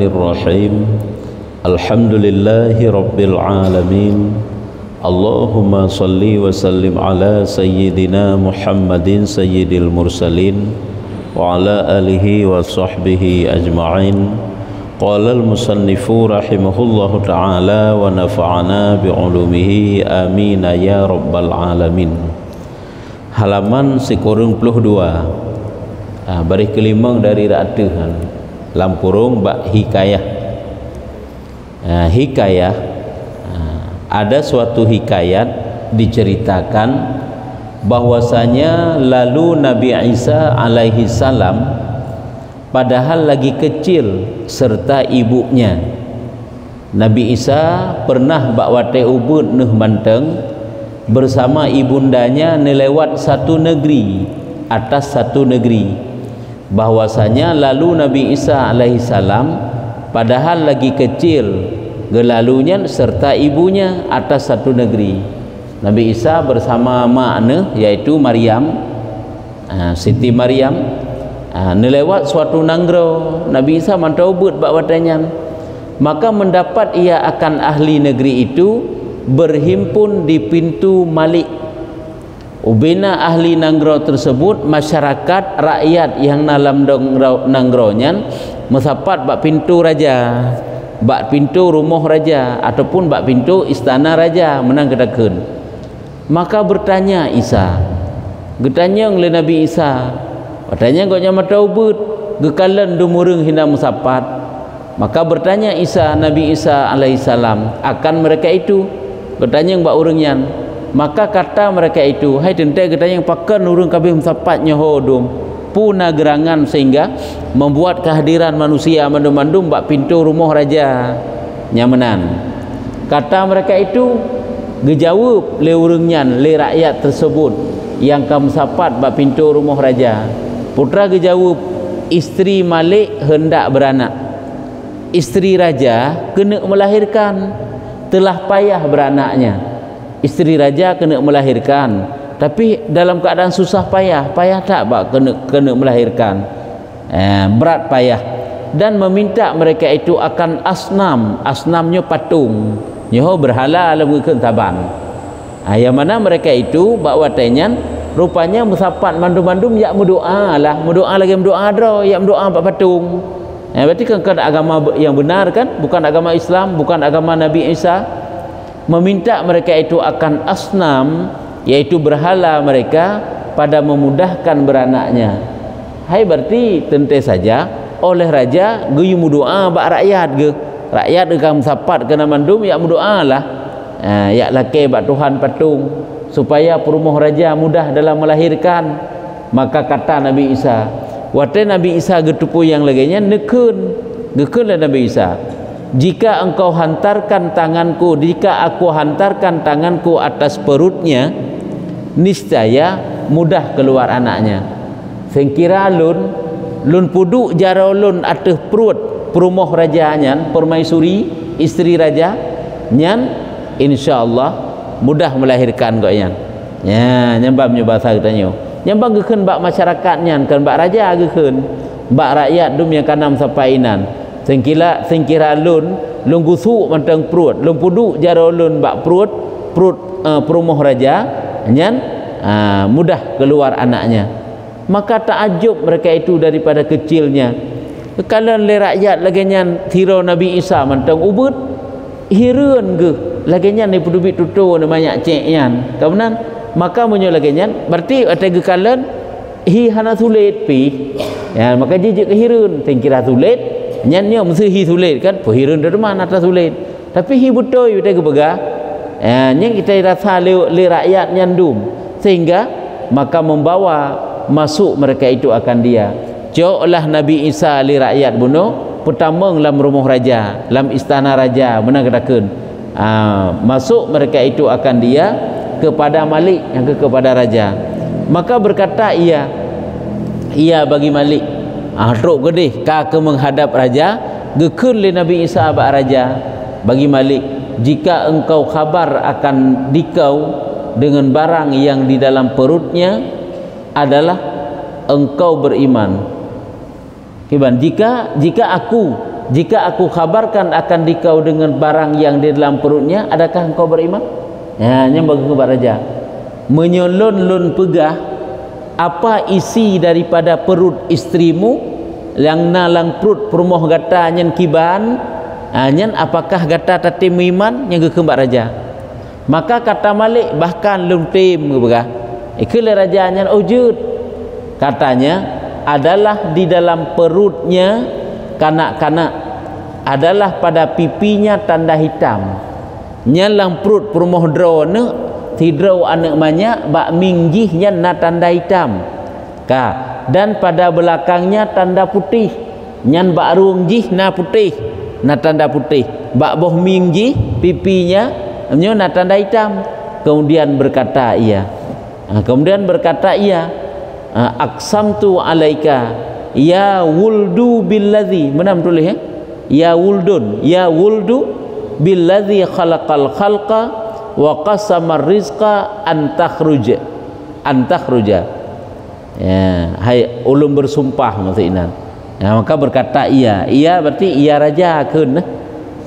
Bismillahirrahmanirrahim. Alhamdulillahi Rabbil Alamin. Allahumma salli wa sallim ala Sayyidina Muhammadin Sayyidil Mursalin wa ala alihi wa sahbihi ajma'in. Qala al-musannifu rahimahullahu ta'ala wa nafa'ana bi'ulumihi amin ya Rabbal Alamin. Halaman sekurang puluh dua, baris kelima dari ra'atuhan lampurung bak hikayah. Hikayah, ada suatu hikayat diceritakan bahwasanya lalu Nabi Isa alaihi salam padahal lagi kecil serta ibunya. Nabi Isa pernah bak wate ubud nuh manteng bersama ibundanya nelewat satu negeri, atas satu negeri. Bahwasanya lalu Nabi Isa alaihi salam padahal lagi kecil gelalunya serta ibunya atas satu negeri. Nabi Isa bersama makna yaitu Maryam, Siti Maryam, nelewat suatu nanggro. Nabi Isa mantau but bak watanya, maka mendapat ia akan ahli negeri itu berhimpun di pintu Malik. Ubina ahli nanggro tersebut masyarakat rakyat yang dalam nanggronya mesapat bak pintu raja, bak pintu rumah raja ataupun bak pintu istana raja menang kedakeun. Maka bertanya Isa, getanya oleh Nabi Isa, katanya gaknya mata ubud gekalan dumurung hina musapat. Maka bertanya Isa, Nabi Isa alaihissalam akan mereka itu, katanya mbak urungnya. Maka kata mereka itu, hai tentai katanya pakan urung kabeh musapat nyohodum puna gerangan sehingga membuat kehadiran manusia mandum-mandum bak pintu rumah raja nyamanan. Kata mereka itu gejawab le urungnya le rakyat tersebut yang kamu sapat bak pintu rumah raja. Putra gejawab, isteri Malik hendak beranak, isteri raja kena melahirkan, telah payah beranaknya. Isteri raja kena melahirkan, tapi dalam keadaan susah payah tak bak kena melahirkan, berat payah, dan meminta mereka itu akan asnamnya patung nyoho berhala alam ngikut taban. Yang mana mereka itu bak watenya rupanya musapat mandum-mandum yak mendoa lagi mendoa dro, yak mendoa bak patung. Berarti kan agama yang benar kan, bukan agama Islam, bukan agama Nabi Isa. Meminta mereka itu akan asnam, yaitu berhala mereka pada memudahkan beranaknya. Hai berarti tentu saja oleh raja geyu doa bak rakyat ge. Rakyat kamu sapat kena mandum yak mendoa lah. Yak laki bak Tuhan patung supaya perumah raja mudah dalam melahirkan. Maka kata Nabi Isa, wate Nabi Isa getupu yang laginya nekeun lah Nabi Isa, jika engkau hantarkan tanganku, jika aku hantarkan tanganku atas perutnya, niscaya mudah keluar anaknya. Sengkira lun puduk jaro lun atas perut perumah raja nyan, permaisuri isteri raja nyan, insyaallah mudah melahirkan kok yan. Ya, nyambamnya bahasa katanya. Nyambang gekeun bak masyarakat nyan kan bak raja gekeun, bak rakyat dum yang kanam sapainan. Sengkira lun gusuk mantang perut, lun puduk jaro lun bak perut perumah raja nyan, mudah keluar anaknya. Maka takjub mereka itu daripada kecilnya. Kalau le rakyat lagi nyan tiro Nabi Isa mantang ubud hireun ge lagi nyan ni pedubit tutu namanya cek nyan kemudian. Maka munyo lagi nyan berarti ate ge kalan hi hana sulit pi ya, maka jijik kehireun sengkira sulit nyannya mesti hi sulit kan, pohirun dari mana atas sulit, tapi hi betul kita kebega, yang kita rasa le rakyat nyandum sehingga maka membawa masuk mereka itu akan dia. Jauhlah Nabi Isa li rakyat bunuh pertama dalam rumah raja, dalam istana raja mana katakan, masuk mereka itu akan dia kepada Malik yang kepada raja. Maka berkata ia bagi Malik, truk gede ka menghadap raja, gekeun le Nabi Isa bak raja bagi Malik, jika engkau khabar akan dikau dengan barang yang di dalam perutnya adalah engkau beriman. Jika aku jika aku kabarkan akan dikau dengan barang yang di dalam perutnya, adakah engkau beriman? Ya, nya bagi kepada raja. Menyolon-lon pegah apa isi daripada perut istrimu yang nalang perut permoh gata nyen kiban, nyen apakah gata tatim iman yang kembar raja. Maka kata Malik bahkan lum tim kebegah. Ikhle raja nyen wujud. Katanya adalah di dalam perutnya kanak-kanak, adalah pada pipinya tanda hitam. Nyalang perut permoh drone tidrau anak banyak bak minggihnya na tanda hitam ka, dan pada belakangnya tanda putih, nyan bak runggih na putih, na tanda putih, bak boh minggih pipinya nyo na tanda hitam. Kemudian berkata ia, aqsamtu alaika ya wuldu billadzi, mana tulis ya? Ya wuldun, ya wuldu billadzi khalaqal khalqa wa qasama rizqa an takhruja. Ya, hai ulun bersumpah maksudnya. Ya, maka berkata ia berarti ia raja keun.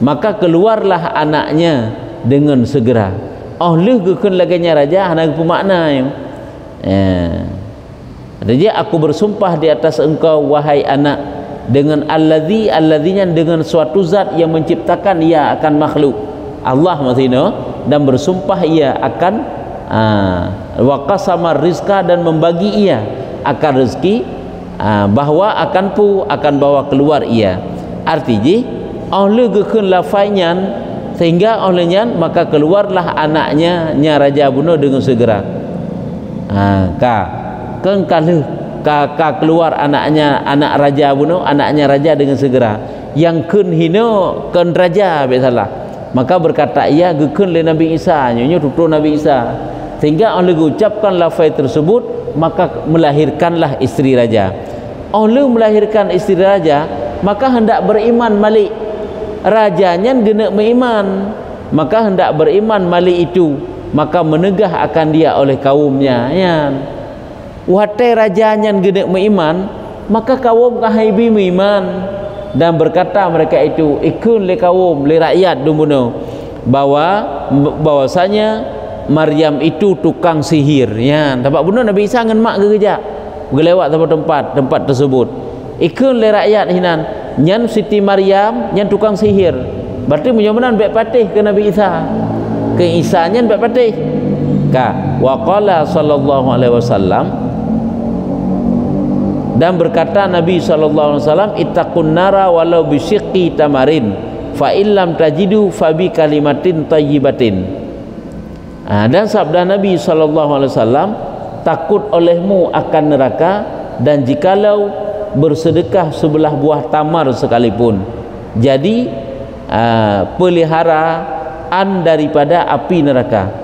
Maka keluarlah anaknya dengan segera. Oh leh keun laganya raja hana pemakna ya. Jadi aku bersumpah di atas engkau wahai anak dengan alladzinya dengan suatu zat yang menciptakan ia akan makhluk, Allah maksudnya, dan bersumpah ia akan wa qasama rizqa, dan membagi ia akan rezeki, bahwa akan bawa keluar ia. Artinya oleh gekeun lafaian sehingga olehnya maka keluarlah anaknya nya raja bunuh dengan segera. Ka keluar anaknya, anak raja bunuh anaknya raja dengan segera. Yang kun hino kun raja biasalah. Maka berkata ia gekun le Nabi Isa, nyonya tutur Nabi Isa, sehingga oleh ucapkan lafaz tersebut maka melahirkanlah istri raja. Oleh melahirkan istri raja maka hendak beriman Malik, rajanya genek beriman, maka hendak beriman Malik itu, maka menegah akan dia oleh kaumnya ya. Wahai rajanya genek beriman, maka kaum kahaibi beriman, dan berkata mereka itu ikun le kaum le rakyat dumbuno bahwasanya Maryam itu tukang sihir ya. Tempat bunuh Nabi Isa ngan mak gereja gelewat tempat tersebut. Ikun le rakyat hinan nyan Siti Maryam nyan tukang sihir, berarti menyomanan baik patih ke Nabi Isa, ke Isa nyan baik patih ka. Wa qala sallallahu alaihi wasallam, dan berkata Nabi SAW, ittaqun nara walau bisyiqqi tamarin fa illam tajidu fabi kalimatin thayyibatin. Dan sabda Nabi SAW, takut olehmu akan neraka, dan jikalau bersedekah sebelah buah tamar sekalipun. Jadi peliharaan daripada api neraka.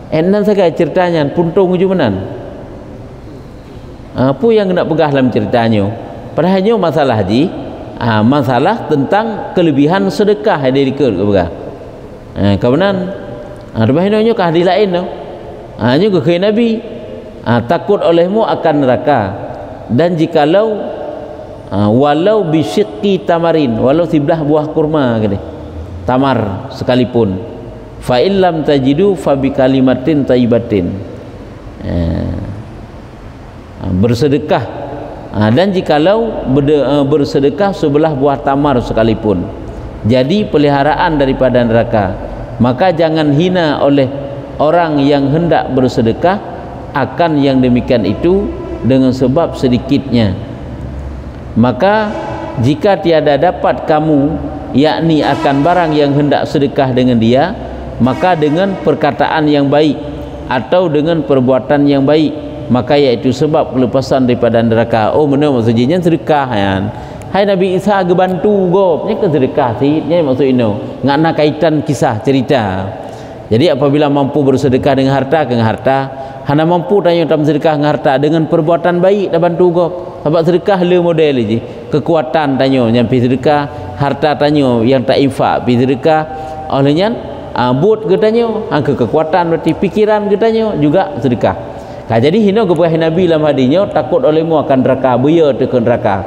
Enan saja ceritanya puntung ujumanan. Apa yang nak pegah dalam ceritanya? Padahalnya masalah haji, masalah tentang kelebihan sedekah yang dikir ke pegah. Kemudian rebahnya kah di lain no? Hanya ke Nabi, takut olehmu akan neraka, dan jikalau walau bisyiqqi tamarin, walau sebelah buah kurma gini, tamar sekalipun, fa illam tajidu fa bi kalimatin thayyibatin. Bersedekah, dan jikalau bersedekah sebelah buah tamar sekalipun, jadi peliharaan daripada neraka. Maka jangan hina oleh orang yang hendak bersedekah akan yang demikian itu dengan sebab sedikitnya. Maka jika tiada dapat kamu, yakni akan barang yang hendak sedekah dengan dia, maka dengan perkataan yang baik atau dengan perbuatan yang baik, maka iaitu sebab kelepasan daripada neraka. Oh benar maksudnya sedekah kan. Hai Nabi Isa gebantu go, nya ke sedekah sih, nya maksud ino. Ngana kaitan kisah cerita. Jadi apabila mampu bersedekah dengan harta, hana mampu tanya tam sedekah dengan harta dengan perbuatan baik dah bantu go. Sebab sedekah le model je. Kekuatan tanya nyampi sedekah, harta tanya yang tak infak pi sedekah. Olehnya but getanya, kekuatan berarti pikiran getanya juga sedekah. Jadi hina kepada Nabi dalam hadinya takut olehmu akan neraka, buaya tekan neraka.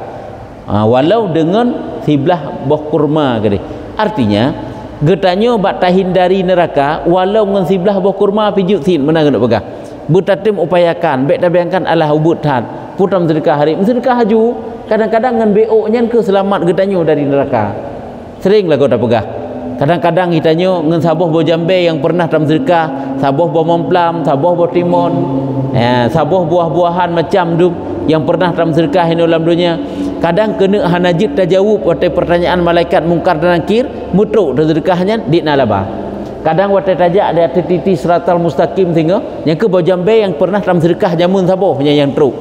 Walau dengan siblah boh kurma gede. Artinya getanyo bak tahin dari neraka walau ngan siblah boh kurma pijuk tin mana nak pegah. Butatim upayakan bek bayangkan Allah ubuthan putam sedekah hari sedekah haju kadang-kadang ngan BO nyan ke selamat getanyo dari neraka. Sering lah kau tak pegah. Kadang-kadang hitanyo ngan saboh bo jambe yang pernah tam sedekah, saboh bo momplam, saboh bo timun, saboh buah-buahan macam tu yang pernah tam sedekah ini dalam dunia. Kadang kena hanajid tajawub waktu pertanyaan malaikat mungkar dan nakir, mutruk sedekahnya di nalaba. Kadang waktu tajak ada titi siratal mustaqim tinggal, yang ke bo jambe yang pernah tam sedekah jamun sabohnya yang truk.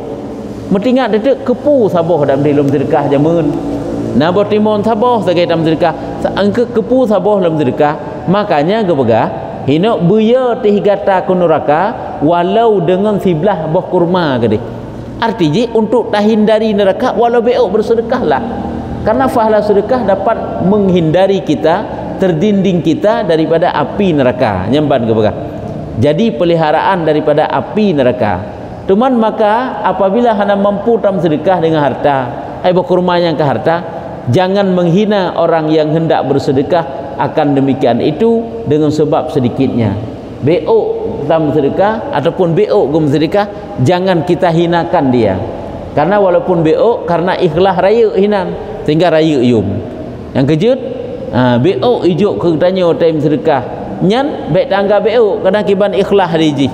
Metingat detik kepu saboh dalam dalam sedekah jamun. Nah botimon saboh sebagai dalam sedekah angka kepu saboh dalam sedekah makanya kepegah hino buya tihigata kunuraka walau dengan siblah boh kurma gede. Artinya untuk terhindari neraka walau beok bersedekahlah karena pahala sedekah dapat menghindari kita terdinding kita daripada api neraka nyamban kepegah. Jadi peliharaan daripada api neraka. Cuman maka apabila hana mampu dalam sedekah dengan harta boh kurma yang ke harta, jangan menghina orang yang hendak bersedekah akan demikian itu dengan sebab sedikitnya. BO dalam sedekah ataupun BO gum sedekah jangan kita hinakan dia. Karena walaupun BO karena ikhlas raya hinan sehingga raya yum. Yang kejut BO ijuk ke tanya time sedekah. Nyan baik tangga BO kadang kiban ikhlas diji.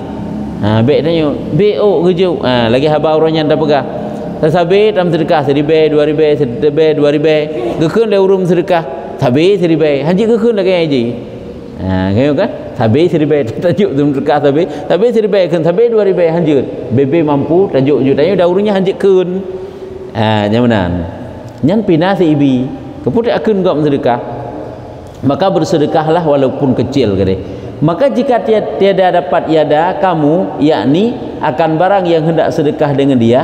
Baik tanya BO kejut lagi haba orangnya dah pegah. Sasabe dalam sedekah 1,000, 2,000, 1,000, 2,000 gekun dah urum sedekah sabe 1,000 haji gekun lagi haji kau kan sabe 1,000 tajuk dalam sedekah sabe 1,000 kan sabe 2,000 haji bebe mampu tajuk jutanya dah urungnya haji kun nyamanan nyan pina si ibi keput akun gak sedekah maka bersedekahlah walaupun kecil gede. Maka jika tiada dapat iada kamu yakni akan barang yang hendak sedekah dengan dia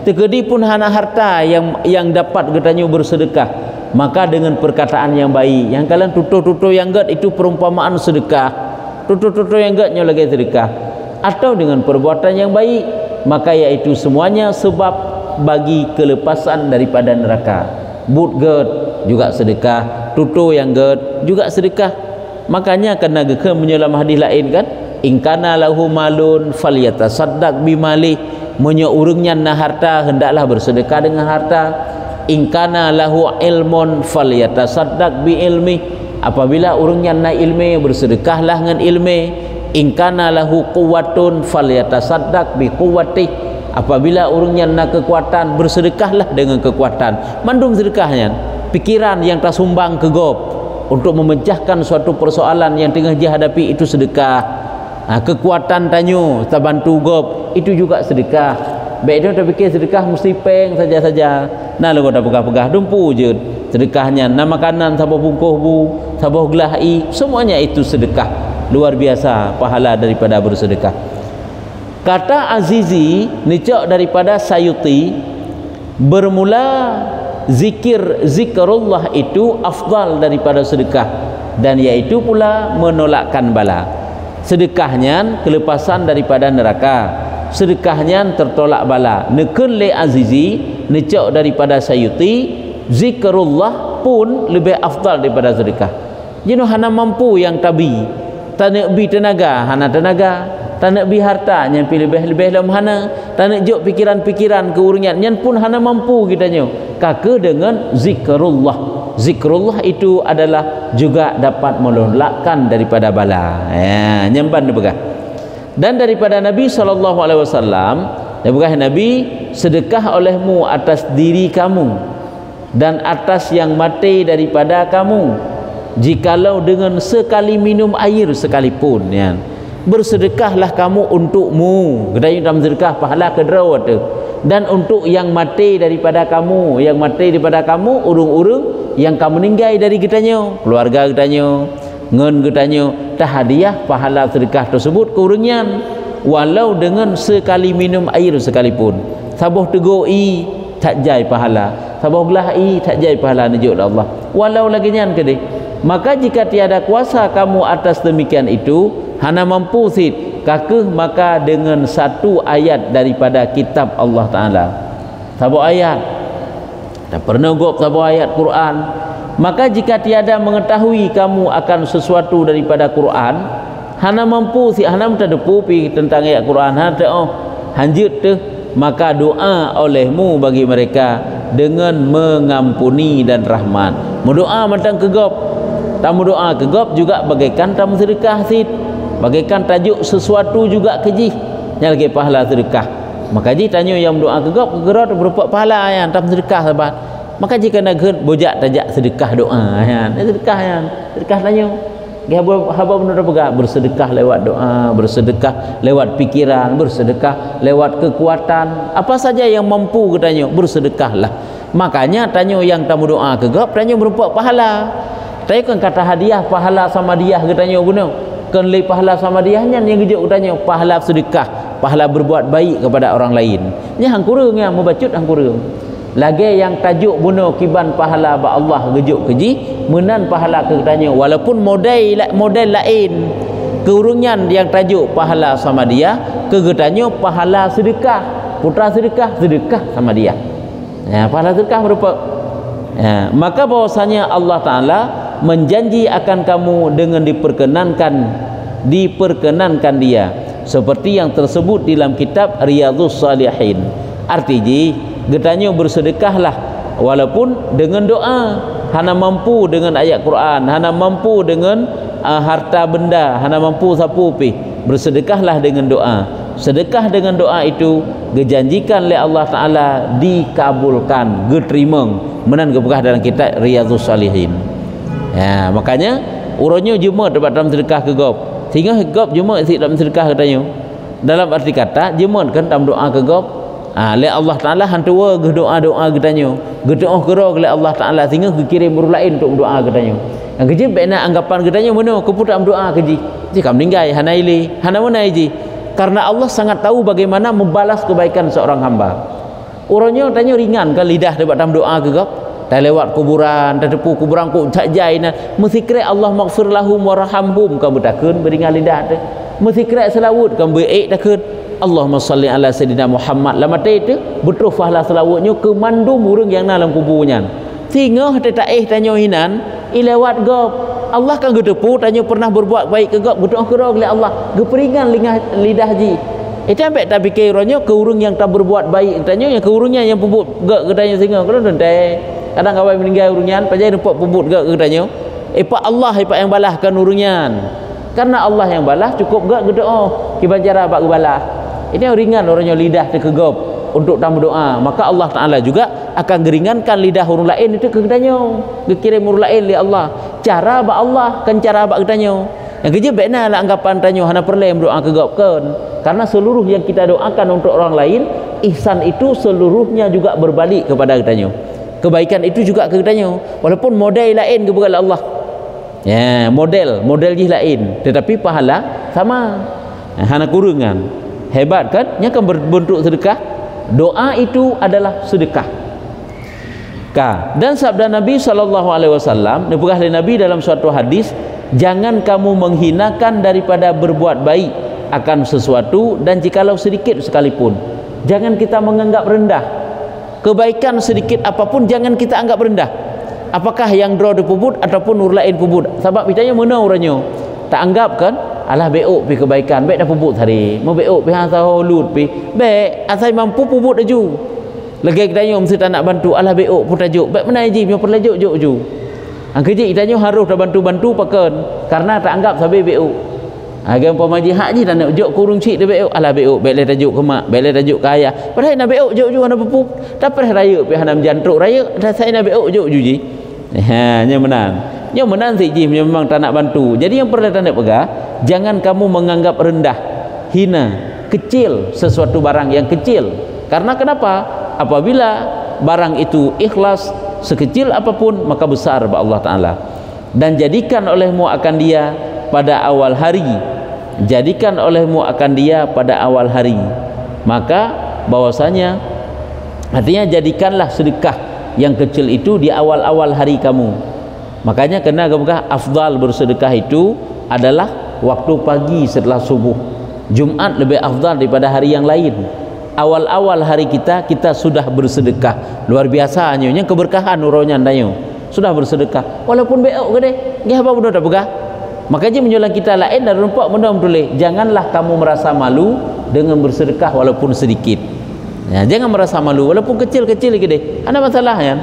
tegedi pun hana harta yang dapat getanyo bersedekah maka dengan perkataan yang baik yang kalian tutur-tutur yang gad itu perumpamaan sedekah tutur-tutur yang gadnya lagi sedekah atau dengan perbuatan yang baik maka yaitu semuanya sebab bagi kelepasan daripada neraka. But gad juga sedekah, tutur yang gad juga sedekah. Makanya kena gekam menyelam hadis lain kan ingkana lahu malun falyatasaddaq bimali munyo urungnya na harta hendaklah bersedekah dengan harta. Ingkana lahu ilmun falyatasaddaq bi ilmi apabila urungnya na ilmi bersedekahlah dengan ilmi. Ingkana lahu quwwatun falyatasaddaq bi quwwati apabila urungnya na kekuatan bersedekahlah dengan kekuatan. Mandum sedekahnya pikiran yang tersumbang ke gob untuk memecahkan suatu persoalan yang tengah dihadapi itu sedekah. Kekuatan tanyo terbantu gob itu juga sedekah. Baik dia terfikir sedekah mesti peng saja-saja. Nah lagu dah pegah-pegah dumpu je sedekahnya. Nah makanan saboh bungkuh bu, saboh gelahi, semuanya itu sedekah. Luar biasa pahala daripada bersedekah. Kata Azizi nicok daripada Sayuti bermula zikrullah itu afdal daripada sedekah dan yaitu pula menolakkan bala. Sedekahnya kelepasan daripada neraka, sedekahnya tertolak bala. Nekun le Azizi necok daripada Sayuti zikrullah pun lebih afdal daripada sedekah. Jenuh hana mampu yang tabi tak nak bi tenaga hana tenaga, tak nak bi harta yang lebih-lebih dalam hana, tak nak jok pikiran-pikiran keurungan yang pun hana mampu kitanya kaka dengan zikrullah. Zikrullah itu adalah juga dapat menolakkan daripada bala. Nyamban dia pegah. Dan daripada Nabi SAW dia pegah Nabi sedekah olehmu atas diri kamu dan atas yang mati daripada kamu jikalau dengan sekali minum air sekalipun ya. Bersedekahlah kamu untukmu kedai dalam sedekah pahala kedraw tu dan untuk yang mati daripada kamu urung-urung yang kamu ninggai dari kitanya keluarga kitanya ngen kitanya dah hadiah pahala sedekah tersebut ke urungan walau dengan sekali minum air sekalipun. Saboh tegoi tak jai pahala, saboh gelahi tak jai pahala nujud Allah walau lagi nyan kedai. Maka jika tiada kuasa kamu atas demikian itu hana mampu sid kakeh maka dengan satu ayat daripada kitab Allah Ta'ala. Saboh ayat tak pernah gop satu ayat Quran. Maka jika tiada mengetahui kamu akan sesuatu daripada Quran, hana mampu si hana mendepu pi tentang ayat Quran, hana hanjut tu, maka doa olehmu bagi mereka dengan mengampuni dan rahmat. Mendoa macam kegop, tamu doa kegop juga bagaikan tamu sedekah sid, bagaikan tajuk sesuatu juga keji, yang lagi pahala sedekah. Maka ji tanya yang doa kegop gerak berupa pahala yang tamu sedekah sahabat. Maka jika nak bojak tajak sedekah doa yang sedekah tanya haba benar pegang bersedekah lewat doa, bersedekah lewat pikiran, bersedekah lewat kekuatan, apa saja yang mampu katanya bersedekahlah. Makanya tanya yang tamu doa kegap tanya berupa pahala. Tanya kan kata hadiah pahala sama dia katanya guna. Kan le pahala sama diahnya yang gejuk katanya pahala sedekah, pahala berbuat baik kepada orang lain. Nya hang kurang yang membacut hang kurang. Lagi yang tajuk bunuh kiban pahala ba Allah gejuk keji menan pahala ke katanya walaupun model lain keurungan yang tajuk pahala sama dia ke katanya pahala sedekah putra sedekah sama dia ya, pahala sedekah berupa ya, maka bahwasanya Allah Ta'ala menjanji akan kamu dengan diperkenankan dia seperti yang tersebut dalam kitab Riyadhus Shalihin. Artinya getanya bersedekahlah walaupun dengan doa, hana mampu dengan ayat Quran, hana mampu dengan harta benda, hana mampu sapu pi, bersedekahlah dengan doa. Sedekah dengan doa itu dijanjikan oleh Allah Ta'ala dikabulkan, diterima menan kepekah dalam kitab Riyadhus Shalihin. Ya, makanya urutnya jemaah dalam sedekah ke gop, sehingga gop jemaah dalam sedekah katanya dalam arti kata jemaah kan dalam doa ke gop. Le Allah Ta'ala hantua doa-doa katanya gedoa kera oleh Allah Ta'ala sehingga kirim murid lain untuk doa katanya yang keji bena anggapan katanya mana keputak doa keji jika meninggal hana ili hana mana iji karena Allah sangat tahu bagaimana membalas kebaikan seorang hamba. Orangnya tanya ringan kan lidah dalam doa ke gap tak lewat kuburan tak tepu kuburan ku tak jaina mesti kira Allah maghfir lahum warhamhum kamu takun beringat lidah tu mesti kira selawat kamu baik takun Allahumma salli ala sayyidina Muhammad lama itu betul fahlah selawatnya ke mandum urang yang dalam kuburnya sehingga tak tanya hinan lewat gop Allah kan gedepu tanya pernah berbuat baik ke gop betul ke oleh Allah geperingan lidah ji itu sampai tak fikir orangnya ke urang yang tak berbuat baik tanya yang ke urangnya yang puput gak katanya sehingga kadang kawan meninggal urangnya pajai nampak puput gak katanya pak Allah pak yang balahkan urangnya karena Allah yang balah cukup gak gedoa kiban cara pak balah. Ini ringan orangnya lidah terkegop untuk tamu doa, maka Allah Ta'ala juga akan geringankan lidah orang lain itu kekedanya dikirim orang lain oleh Allah cara ba Allah kan cara ba kekedanya yang kerja baiknya lah anggapan tanya hana perlu doa kegopkan karena seluruh yang kita doakan untuk orang lain ihsan itu seluruhnya juga berbalik kepada kekedanya kebaikan itu juga kekedanya walaupun model lain kepada Allah ya model je lain tetapi pahala sama hana kurungan. Hebat kan? Yang akan berbentuk sedekah. Doa itu adalah sedekah. Dan sabda Nabi SAW, dipegah oleh Nabi dalam suatu hadis, jangan kamu menghinakan daripada berbuat baik akan sesuatu dan jikalau sedikit sekalipun. Jangan kita menganggap rendah. Kebaikan sedikit apapun jangan kita anggap rendah. Apakah yang draw dipubut ataupun orang lain pubut. Sebab ditanya mana orangnya? Tak anggap kan? Alah beok pi kebaikan baik dah puput hari mau beok pi hang sahulut pi baik asai mampu puput aju lagi katanya mesti tak nak bantu alah beok pun tajuk baik mana ji punya perlajuk ju hang kerja itanya harus dah bantu pakan karena tak anggap sabe beok agak umpama ji hak ji tak nak jok kurung cik dia beok alah beok baik le tajuk ke mak baik le tajuk ke ayah padahal nak beok ju ana puput tak pernah raya pi hanam jantruk raya dah saya nak beok ju ji nya menang yang menang si ji memang tak nak bantu. Jadi yang perlu tak nak pegang, jangan kamu menganggap rendah, hina, kecil sesuatu barang yang kecil. Karena kenapa? Apabila barang itu ikhlas sekecil apapun maka besar bagi Allah Ta'ala. Dan jadikan olehmu akan dia pada awal hari. Jadikan olehmu akan dia pada awal hari. Maka bahwasanya artinya jadikanlah sedekah yang kecil itu di awal-awal hari kamu. Makanya kena afdal bersedekah itu adalah waktu pagi setelah subuh. Jumat lebih afdal daripada hari yang lain. awal-awal hari kita sudah bersedekah. Luar biasa nya keberkahan uronya danyo. Sudah bersedekah walaupun beok gede. Nggih apa benda tak pegah. Makanya menjulang kita lain dan rumpak benda tulis. Janganlah kamu merasa malu dengan bersedekah walaupun sedikit. Ya, jangan merasa malu walaupun kecil-kecil gede. Ada masalah kan?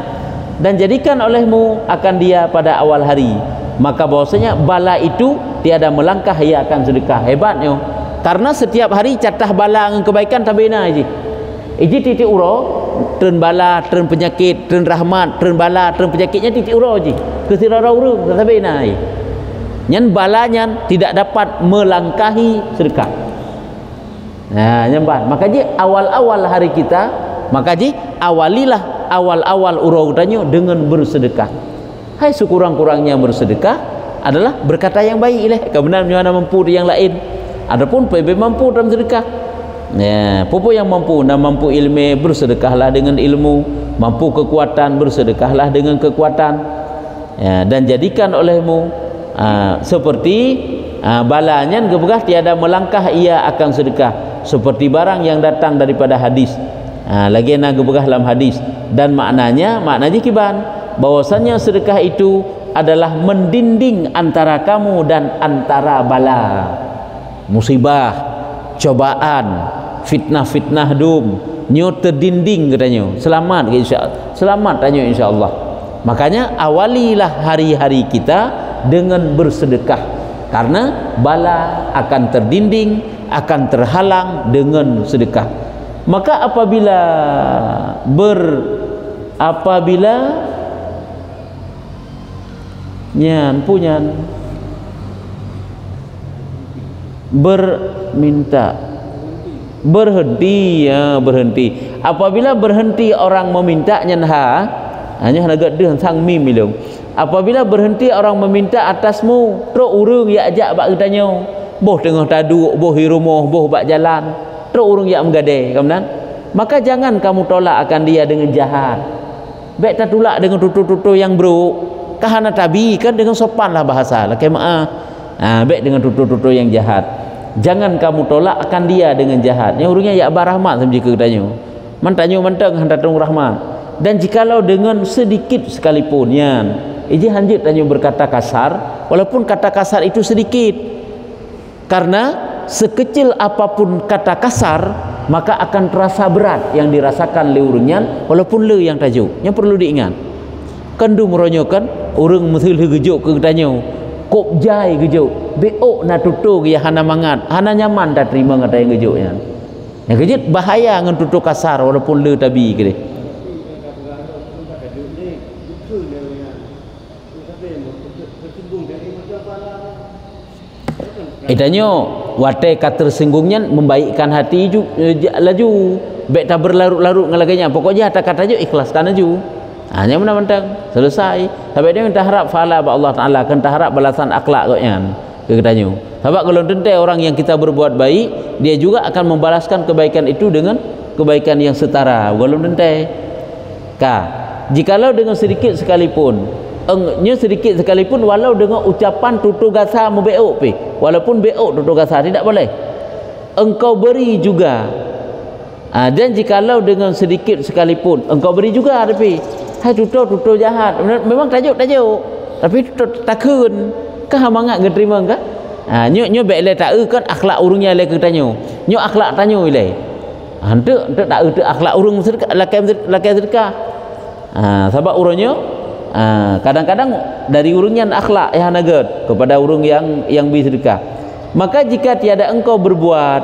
Dan jadikan olehmu akan dia pada awal hari. Maka bahwasanya bala itu tiada melangkah ia akan sedekah. Hebatnya. Karena setiap hari catah bala dengan kebaikan tabina aja. Iji titik uro, tren bala, tren penyakit, tren rahmat, tren bala, tren penyakitnya titik uro aja. Kesirara urung tabina aja. Nyan balanya tidak dapat melangkahi sedekah. Nah, nyembah. Maka ji awal-awal hari kita, maka ji awalilah awal-awal uro danyo dengan bersedekah. Hai sekurang-kurangnya bersedekah adalah berkata yang baik ileh. Kebenaran mana mampu yang lain. Adapun PB mampu dalam sedekah. Ya, pupu yang mampu, dan mampu ilmu bersedekahlah dengan ilmu, mampu kekuatan bersedekahlah dengan kekuatan. Ya, dan jadikan olehmu seperti balanya gebegah tiada melangkah ia akan sedekah, seperti barang yang datang daripada hadis. Lagi nak gebegah dalam hadis dan maknanya kiban bahwasanya sedekah itu adalah mendinding antara kamu dan antara bala, musibah, cobaan, fitnah-fitnah dum nyo terdinding katanya. Selamat insyaallah. Selamat tanya insyaallah. Makanya awalilah hari-hari kita dengan bersedekah karena bala akan terdinding, akan terhalang dengan sedekah. Maka apabila berhenti. Apabila berhenti orang meminta hanya agak deh sang mim bilung. Apabila berhenti orang meminta atasmu, terus urung ya ajak bak katanya. Boh tengah taduk, boh di rumah, boh bak jalan, terus urung ya menggade, kemudian maka jangan kamu tolak akan dia dengan jahat. Baik tak tolak dengan tutur-tutur yang buruk. Kahana tabi kan dengan sopanlah bahasa. Lah maaf. Baik dengan tutur-tutur yang jahat. Jangan kamu tolak akan dia dengan jahat. Yang urungnya ya abah rahmat sama jika katanya. Mantanyo manteng hantatung rahmat. Dan jikalau dengan sedikit sekalipun yan, iji hanjut tanyo berkata kasar, walaupun kata kasar itu sedikit. Karena sekecil apapun kata kasar, maka akan terasa berat yang dirasakan oleh urungnya, walaupun le yang tajuk. Yang perlu diingat. Kendu meronyokan urung mesti gejuk ke tanyo. Kop jai gejuk. Beok na tutu ya hana mangat, hana nyaman tak terima kata yang gejuknya. Yang gejut bahaya ngan tutu kasar walaupun le tabi ke. Itanyo wate katersinggungnya membaikkan hati laju. Baik tak berlarut-larut ngalaganya. Pokoknya kata je ikhlaskan aju. Hanya menang-menang selesai. Sampai dia minta harap fala ba Allah Taala kan harap balasan akhlak koknya. Ke katanya. Sebab kalau tentu orang yang kita berbuat baik, dia juga akan membalaskan kebaikan itu dengan kebaikan yang setara. Kalau tentu. Jikalau dengan sedikit sekalipun, sedikit sekalipun walau dengan ucapan tutur gasa membeok pi, walaupun beok tutur gasa tidak boleh. Engkau beri juga. Dan jikalau dengan sedikit sekalipun engkau beri juga tapi hai tutur jahat. Memang tajuk tapi takun kah mangat ngeterima kah? Nyo baik le tak kan akhlak urungnya le ke tanyo. Nyo akhlak tanyo le. Hante tak akhlak urung lakai sedekah. Sebab urungnya kadang-kadang dari urungnya akhlak yang nagat kepada urung yang bersedekah. Maka jika tiada engkau berbuat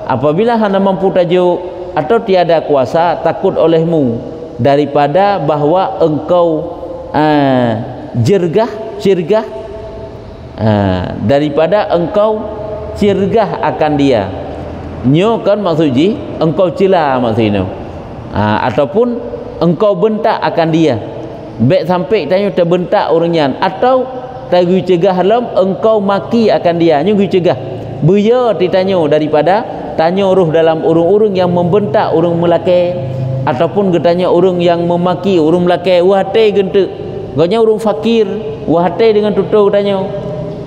apabila hana mampu tajuk atau tiada kuasa takut olehmu daripada bahwa engkau cirgah daripada engkau cirgah akan dia. Nyo kan maksudnya engkau cela maksudnya. Ataupun engkau bentak akan dia. Baik sampai tanya terbentak orangnya atau tagu cegah halam engkau maki akan dia. Nyo cegah. Buya ditanya daripada tanya ruh dalam urung-urung yang membentak urung melaki ataupun getanya urung yang memaki urung melaki wahate gentuk. Ganya urung fakir wahate dengan tutur tanya.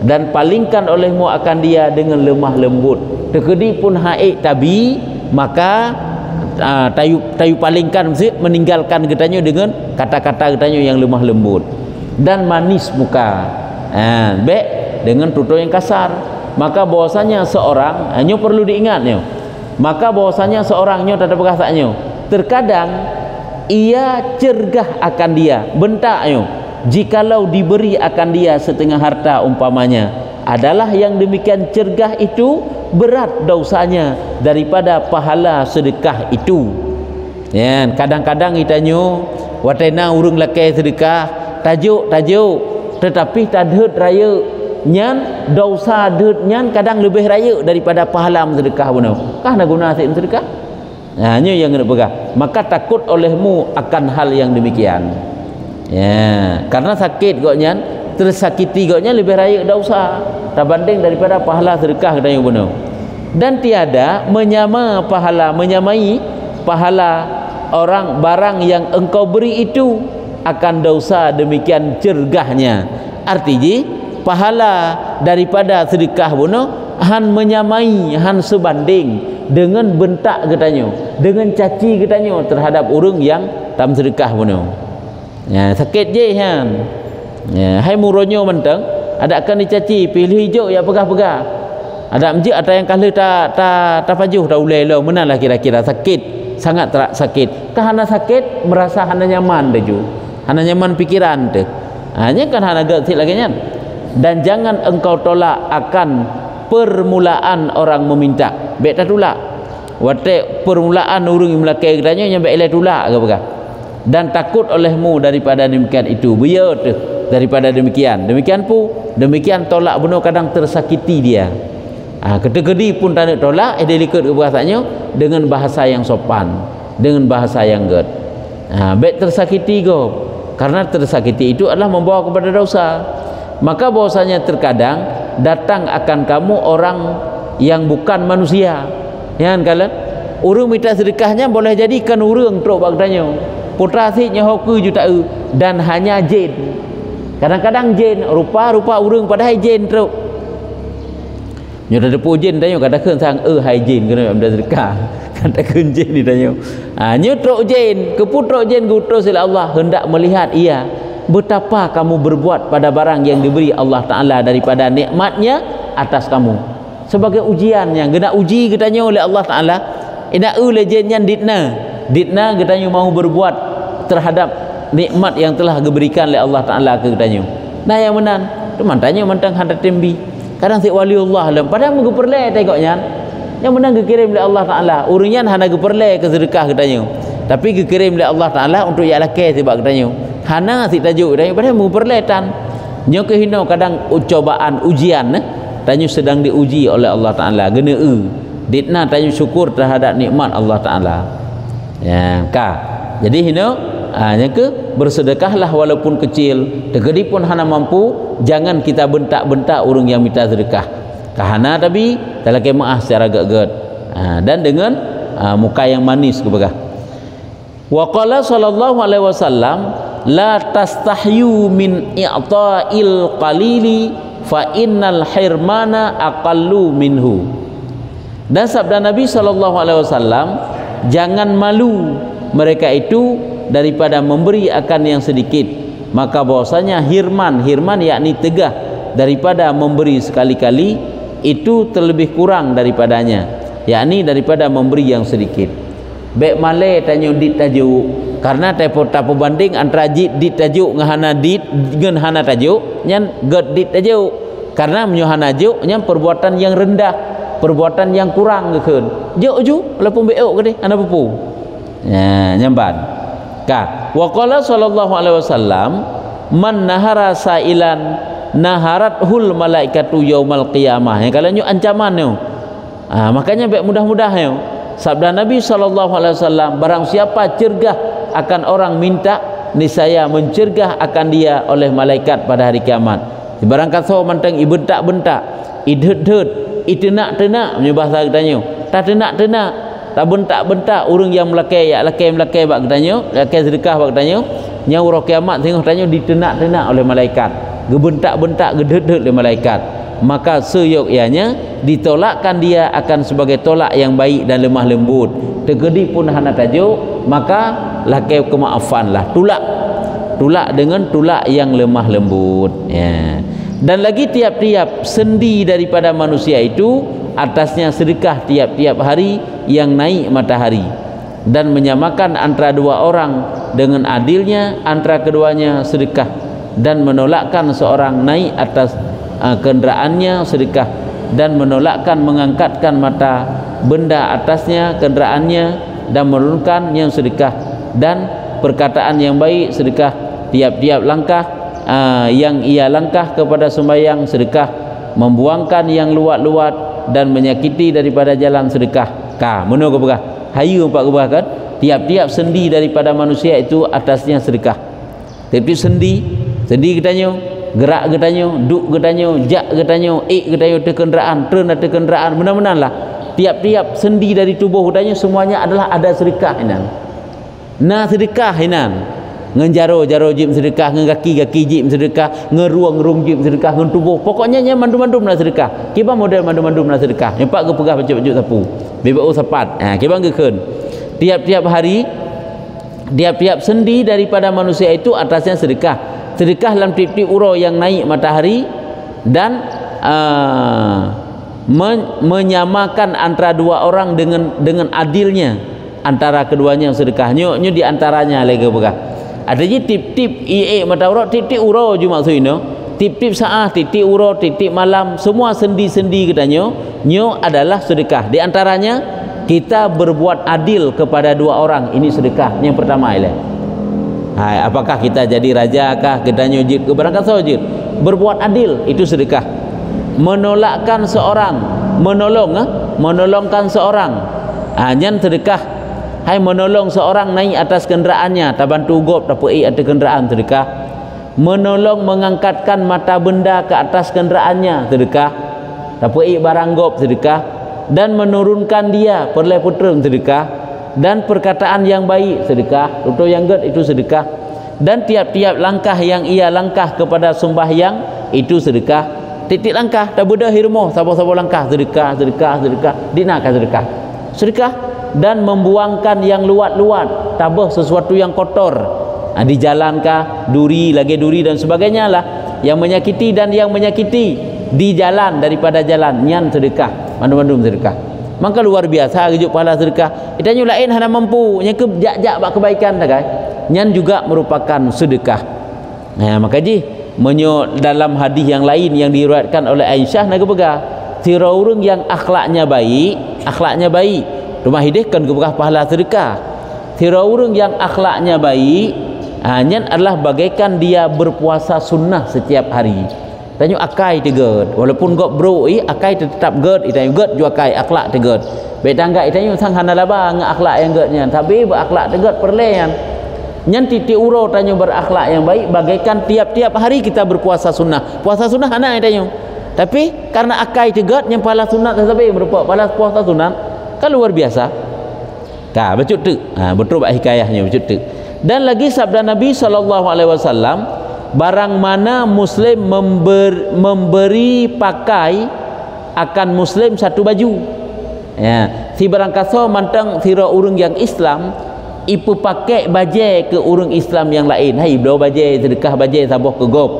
Dan palingkan olehmu akan dia dengan lemah lembut. Tekedi pun haik tabi maka tayu palingkan masjid, meninggalkan katanya dengan kata-kata katanya yang lemah lembut dan manis muka, baik dengan tutur yang kasar. Maka bahwasanya seorang hanya perlu diingatnya, maka bahwasanya seorangnya tak ada perkataannya terkadang ia cergah akan dia bentaknya jikalau diberi akan dia setengah harta umpamanya, adalah yang demikian cergah itu berat dosanya daripada pahala sedekah itu. Ya, kadang-kadang itanya watena urang lakai sedekah tajuk tetapi tadhut raya nyan dosa dut nyan kadang lebih raya daripada pahala sedekah benar. Kah nak guna sedekah? Hanya yang kena pegang. Maka takut olehmu akan hal yang demikian. Ya, karena sakit goknya, tersakiti goknya lebih raya dosa terbanding daripada pahala sedekah katanya benar. Dan tiada menyamai pahala orang barang yang engkau beri itu akan dosa demikian cergahnya. Artinya pahala daripada sedekah bunuh han menyamai, han sebanding dengan bentak katanya, dengan caci katanya terhadap orang yang tam sedekah bunuh. Ya, sakit je han. Ya, hai muronyo mentang ada akan dicaci pilih hijau ya pegah-pegah. Ada masjid ada yang kala tak pajuh dah ulai lo menalah kira-kira sakit, sangat sakit. Kahana sakit merasa hana nyaman deju. Hana nyaman pikiran tu. Hanya kan hana agak lagi nya. Dan jangan engkau tolak akan permulaan orang meminta. Baik tak tolak. Watak permulaan orang yang melakai katanya yang baik tolak ke apa? Dan takut olehmu daripada demikian itu. Biar tu daripada demikian. Demikian tolak benar kadang tersakiti dia. Kedegedi pun tak nak tolak, dia ikut ke bahasanya dengan bahasa yang sopan, dengan bahasa yang ged. Baik tersakiti go. Karena tersakiti itu adalah membawa kepada dosa. Maka bahwasanya terkadang datang akan kamu orang yang bukan manusia. Ya kan kalian? Orang minta sedekahnya boleh jadikan orang truk bagdanya. Putra asiknya hoku juta dan hanya jin. Kadang-kadang jin rupa-rupa orang padahal jin truk. Nyo dah depo jin tanya kadang-kadang sang hai jin kena ambil sedekah. Kadang-kadang jin ni tanya. Nyo truk jin, keputruk jin gutus oleh Allah hendak melihat ia betapa kamu berbuat pada barang yang diberi Allah Ta'ala daripada nikmatnya atas kamu sebagai ujian yang kena uji katanya oleh Allah Ta'ala. Ina lejennya ditna katanya mau berbuat terhadap nikmat yang telah diberikan oleh Allah Ta'ala ke katanya. Nah yang menan tu mantanya mantang hendak tembi kadang si wali Allah lah padahal mengeperlai tengoknya yang menang dikirim oleh Allah Ta'ala urunyan hana geperlai ke sedekah katanya tapi dikirim oleh Allah Ta'ala untuk ia lakai sebab katanya hana si tajuk daripada memperletan nyo kehino kadang cobaan ujian tanya sedang diuji oleh Allah Ta'ala gena ditna tanya syukur terhadap nikmat Allah Ta'ala ya jadi hino yang ke bersedekahlah walaupun kecil tegedi pun hana mampu jangan kita bentak-bentak orang yang minta sedekah kahana tapi talakai maaf secara gagad dan dengan muka yang manis kepada wa qala sallallahu alaihi wasallam la tastahyu min i'ta'il qalili fa innal hirmana aqallu minhu. Dan sabda Nabi SAW, jangan malu mereka itu daripada memberi akan yang sedikit, maka bahwasanya hirman yakni tegah daripada memberi sekali-kali itu terlebih kurang daripadanya, yakni daripada memberi yang sedikit. Baik malai tanya dit tajuk karena tapo banding antara dit tajuk ngahana dit dengan hana tajuk nyan ged dit tajuk karena menyohana tajuk nyan perbuatan yang rendah, perbuatan yang kurang keun juk ju walaupun beok ke deh ana pupu ya nyamban ka wa qala sallallahu alaihi wasallam man nahara sailan naharat hul malaikatu yaumal qiyamah ya kalau nyu ancaman nyu makanya baik mudah-mudah nyu sabda Nabi SAW, barang siapa cergah akan orang minta, niscaya mencergah akan dia oleh malaikat pada hari kiamat. Barang kata mantang ibentak-bentak, idhet-het, itenak-tenak punya bahasa katanya. Tak tenak-tenak, tak bentak-bentak orang yang melakai bak katanya, lakai sedekah bak katanya, nyau roh kiamat tengok katanya ditenak-tenak oleh malaikat. Gebentak-bentak, gedhet-het oleh malaikat. maka seyogyanya ditolakkan dia akan sebagai tolak yang baik dan lemah lembut. Tegedi pun hana tajuk, maka lakai kemaafan lah, tulak dengan tulak yang lemah lembut, ya. Dan lagi tiap-tiap sendi daripada manusia itu atasnya sedekah tiap-tiap hari yang naik matahari, dan menyamakan antara dua orang dengan adilnya antara keduanya sedekah, dan menolakkan seorang naik atas kenderaannya sedekah, dan menolakkan mengangkatkan mata benda atasnya kenderaannya, dan menurunkan yang sedekah, dan perkataan yang baik sedekah, tiap-tiap langkah yang ia langkah kepada sembahyang sedekah, membuangkan yang luat-luat dan menyakiti daripada jalan sedekah. Mana ke berah hayu empat berah kan, tiap-tiap sendi daripada manusia itu atasnya sedekah. Tapi sendi katanya, gerak katanya, duk katanya, jak katanya, katanya, kenderaan, tren ada kenderaan, benar-benar lah. Tiap-tiap sendi dari tubuh katanya semuanya adalah ada sedekah inan. Nah sedekah inan. Ngenjaro jim sedekah, ngengaki jim sedekah, ngeruang jim sedekah, ngentubuh. Pokoknya mandum-mandum lah sedekah. Kiba model mandum-mandum lah sedekah. Nampak ke pegah baju sapu. Bebau sapat. Kiba ngeken. Tiap-tiap hari, tiap-tiap sendi daripada manusia itu atasnya sedekah. Sedekah dalam tiap-tiap uro yang naik matahari, dan menyamakan antara dua orang dengan adilnya antara keduanya sedekahnya di antaranya lagi berkah. Ada je tip-tip mata uro, tip-tip uro je maksudnya, tip-tip saah, tip-tip uro, tip-tip malam, semua sendi-sendi katanya nyo adalah sedekah. Di antaranya kita berbuat adil kepada dua orang, ini sedekah yang pertama ialah. Hai, apakah kita jadi raja kah, kita nyujud ke barangkali saja berbuat adil, itu sedekah. Menolakkan seorang, menolongkan seorang, nyan sedekah. Hai, menolong seorang naik atas kenderaannya, tak bantu gop tak pui ada kenderaan, sedekah. Menolong mengangkatkan mata benda ke atas kenderaannya, sedekah. Tak pui barang gop, sedekah. Dan menurunkan dia perlai putreng, sedekah. Dan perkataan yang baik, sedekah. Untuk yang ged itu sedekah. Dan tiap-tiap langkah yang ia langkah kepada sembahyang itu sedekah. Titik langkah tak beda hirmo, sabar-sabar langkah sedekah, dinakah sedekah. Dan membuangkan yang luat-luat, tabah sesuatu yang kotor, di jalan kah, duri dan sebagainya lah, yang menyakiti dan yang menyakiti di jalan, daripada jalan, nyan sedekah, mandum-mandum sedekah. Maka luar biasa rujuk pahala sedekah. Itanya lain hana mampu yang ke jak-jak bak kebaikan tak kai, nyan juga merupakan sedekah. Maka dalam hadis yang lain yang diriwayatkan oleh Aisyah naga pegah, tira urang yang akhlaknya baik rumah hidihkan ke berkah pahala sedekah. Tira urang yang akhlaknya baik hanya adalah bagaikan dia berpuasa sunnah setiap hari. Tanya akai teged, walaupun gok bro akai tetap ged, itanya ged juga akai akhlak teged. Baik tangga itanya sang hana laba ngak akhlak yang gednya, tapi berakhlak teged perlean. Nyan titik uro tanya berakhlak yang baik bagaikan tiap-tiap hari kita berpuasa sunnah. Puasa sunnah hana tanya. Tapi karena akai teged yang pahala sunat sampai berupa pahala puasa sunat kan luar biasa. Betul tu. Betul bak hikayahnya betul tu. Dan lagi sabda Nabi SAW, barang mana muslim memberi pakai akan muslim satu baju. Si barang kaso mantang tira urang yang Islam ipu pakai bajai ke urang Islam yang lain. Hai belau bajai sedekah bajai saboh ke gop.